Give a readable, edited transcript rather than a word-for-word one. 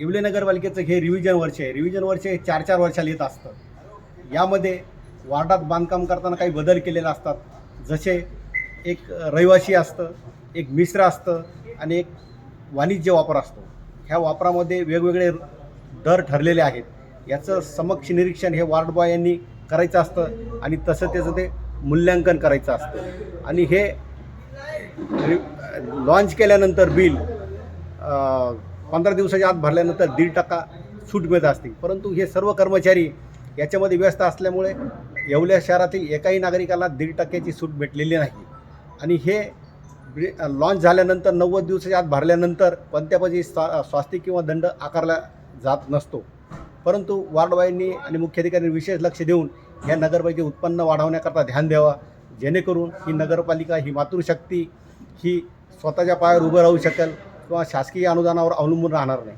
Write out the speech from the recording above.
येवले नगरपालिकेचं हे रिव्हिजन वर्ष आहे. रिव्हिजन वर्ष हे 4-4 वर्षाला येत असतं. यामध्ये वार्डात बांधकाम करताना काही बदल केलेले असतात. जसे एक रहिवासी असतं, एक मिश्र असतं आणि एक वाणिज्य वापर असतो. ह्या वापरामध्ये वेगवेगळे दर ठरलेले आहेत. याचं समक्ष निरीक्षण हे वार्ड बॉय यांनी करायचं असतं आणि तसं त्याचं ते मूल्यांकन करायचं असतं. आणि हे लॉन्च केल्यानंतर बिल 15 दिवसाच्या आत भरल्यानंतर 1.5% सूट मिळत असते. परंतु हे सर्व कर्मचारी याच्यामध्ये व्यस्त असल्यामुळे येवल्या शहरातील एकाही नागरिकाला 1.5% सूट भेटलेली नाही. आणि हे लॉन्च झाल्यानंतर 90 दिवसाच्या आत भरल्यानंतर कोणत्याही स्वास्तिक किंवा दंड आकारला जात नसतो. परंतु वार्डवाल्यांनी आणि मुख्याधिकाऱ्यांनी विशेष लक्ष देऊन या नगरपालिकेचे उत्पन्न वाढवण्याकरता ध्यान द्यावा, जेणेकरून ही नगरपालिका ही मातृशक्ती ही स्वतःच्या पायावर उभं राहू शकेल किंवा शासकीय अनुदानावर अवलंबून राहणार नाही.